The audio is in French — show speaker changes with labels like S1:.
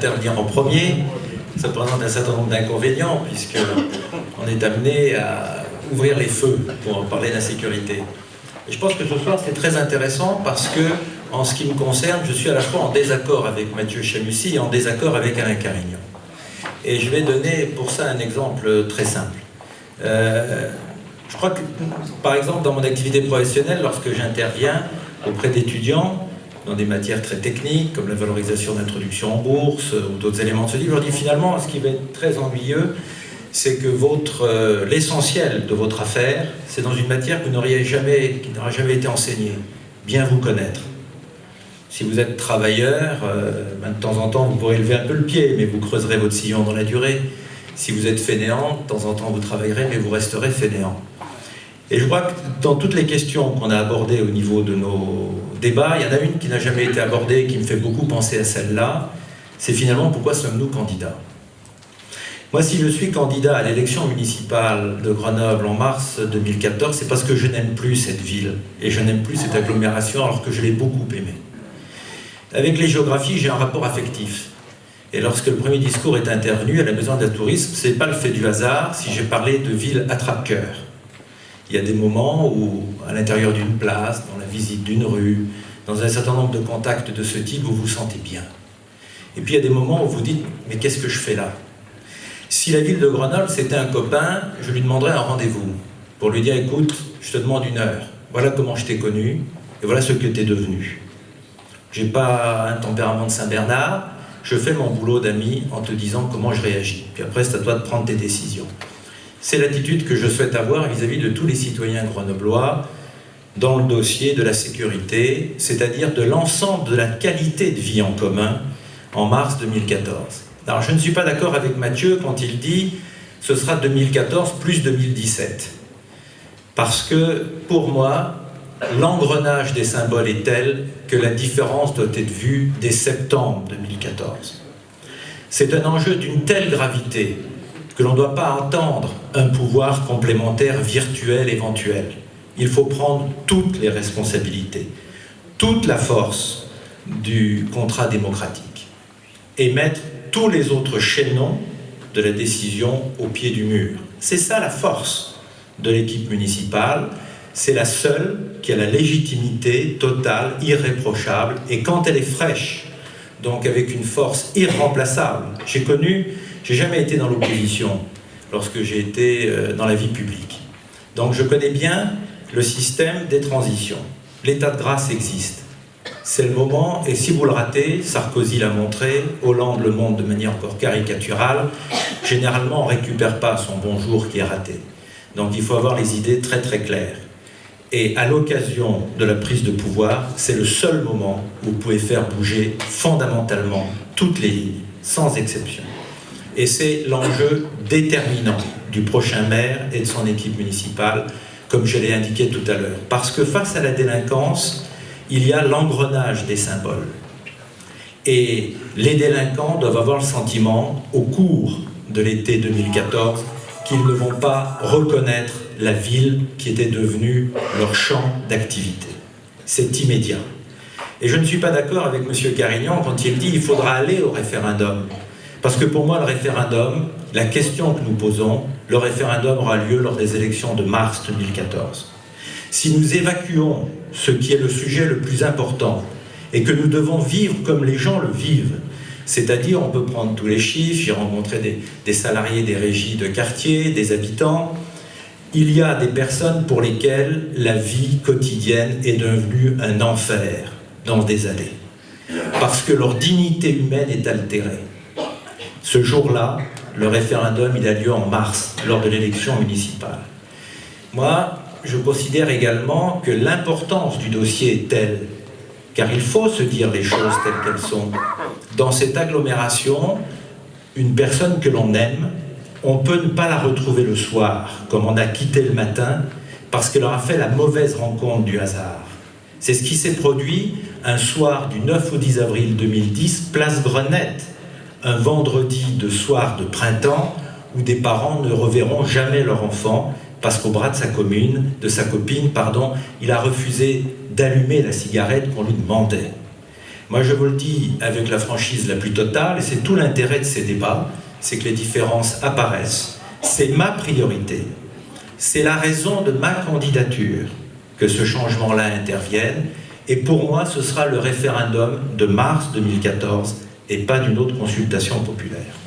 S1: d'intervenir en premier. Ça présente un certain nombre d'inconvénients, puisqu'on est amené à ouvrir les feux pour parler d'insécurité. Et je pense que ce soir, c'est très intéressant parce que, en ce qui me concerne, je suis à la fois en désaccord avec Mathieu Chamussi et en désaccord avec Alain Carignan. Et je vais donner pour ça un exemple très simple. Je crois que, par exemple, dans mon activité professionnelle, lorsque j'interviens auprès d'étudiants, dans des matières très techniques, comme la valorisation d'introduction en bourse ou d'autres éléments de ce type, je leur dis finalement, ce qui va être très ennuyeux, c'est que l'essentiel de votre affaire, c'est dans une matière qui n'aura jamais été enseignée. Bien vous connaître. Si vous êtes travailleur, de temps en temps, vous pourrez lever un peu le pied, mais vous creuserez votre sillon dans la durée. Si vous êtes fainéant, de temps en temps, vous travaillerez, mais vous resterez fainéant. Et je crois que dans toutes les questions qu'on a abordées au niveau de nos débats, il y en a une qui n'a jamais été abordée et qui me fait beaucoup penser à celle-là, c'est finalement pourquoi sommes-nous candidats ? Moi, si je suis candidat à l'élection municipale de Grenoble en mars 2014, c'est parce que je n'aime plus cette ville et je n'aime plus cette agglomération alors que je l'ai beaucoup aimée. Avec les géographies, j'ai un rapport affectif. Et lorsque le premier discours est intervenu à la Maison de la Tourisme, ce n'est pas le fait du hasard si j'ai parlé de ville attrape-cœur. Il y a des moments où, à l'intérieur d'une place, dans la visite d'une rue, dans un certain nombre de contacts de ce type, vous vous sentez bien. Et puis il y a des moments où vous dites « mais qu'est-ce que je fais là ?» Si la ville de Grenoble, c'était un copain, je lui demanderais un rendez-vous pour lui dire « écoute, je te demande 1 heure, voilà comment je t'ai connu, et voilà ce que tu es devenu. J'ai pas un tempérament de Saint-Bernard, je fais mon boulot d'ami en te disant comment je réagis. Puis après, c'est à toi de prendre tes décisions. » C'est l'attitude que je souhaite avoir vis-à-vis de tous les citoyens grenoblois dans le dossier de la sécurité, c'est-à-dire de l'ensemble de la qualité de vie en commun en mars 2014. Alors je ne suis pas d'accord avec Mathieu quand il dit « ce sera 2014 plus 2017 ». Parce que, pour moi, l'engrenage des symboles est tel que la différence doit être vue dès septembre 2014. C'est un enjeu d'une telle gravité que l'on ne doit pas attendre un pouvoir complémentaire virtuel éventuel. Il faut prendre toutes les responsabilités, toute la force du contrat démocratique et mettre tous les autres chaînons de la décision au pied du mur. C'est ça la force de l'équipe municipale. C'est la seule qui a la légitimité totale, irréprochable, et quand elle est fraîche, donc avec une force irremplaçable. J'ai jamais été dans l'opposition lorsque j'ai été dans la vie publique. Donc je connais bien le système des transitions. L'état de grâce existe. C'est le moment, et si vous le ratez, Sarkozy l'a montré, Hollande le montre de manière encore caricaturale, généralement on ne récupère pas son bonjour qui est raté. Donc il faut avoir les idées très très claires. Et à l'occasion de la prise de pouvoir, c'est le seul moment où vous pouvez faire bouger fondamentalement toutes les lignes, sans exception. Et c'est l'enjeu déterminant du prochain maire et de son équipe municipale, comme je l'ai indiqué tout à l'heure. Parce que face à la délinquance, il y a l'engrenage des symboles. Et les délinquants doivent avoir le sentiment, au cours de l'été 2014, qu'ils ne vont pas reconnaître la ville qui était devenue leur champ d'activité. C'est immédiat. Et je ne suis pas d'accord avec M. Carignan quand il dit qu'il faudra aller au référendum. Parce que pour moi, le référendum, la question que nous posons, le référendum aura lieu lors des élections de mars 2014. Si nous évacuons ce qui est le sujet le plus important et que nous devons vivre comme les gens le vivent, c'est-à-dire on peut prendre tous les chiffres, j'ai rencontré des salariés des régies de quartier, des habitants, il y a des personnes pour lesquelles la vie quotidienne est devenue un enfer dans des allées, parce que leur dignité humaine est altérée. Ce jour-là, le référendum, il a lieu en mars, lors de l'élection municipale. Moi, je considère également que l'importance du dossier est telle, car il faut se dire les choses telles qu'elles sont. Dans cette agglomération, une personne que l'on aime, on peut ne pas la retrouver le soir, comme on a quitté le matin, parce qu'elle aura fait la mauvaise rencontre du hasard. C'est ce qui s'est produit un soir du 9 au 10 avril 2010, place Grenette, un vendredi de soir de printemps, où des parents ne reverront jamais leur enfant, parce qu'au bras de sa copine, il a refusé d'allumer la cigarette qu'on lui demandait. Moi, je vous le dis avec la franchise la plus totale, et c'est tout l'intérêt de ces débats, c'est que les différences apparaissent. C'est ma priorité. C'est la raison de ma candidature que ce changement-là intervienne. Et pour moi, ce sera le référendum de mars 2014 et pas d'une autre consultation populaire.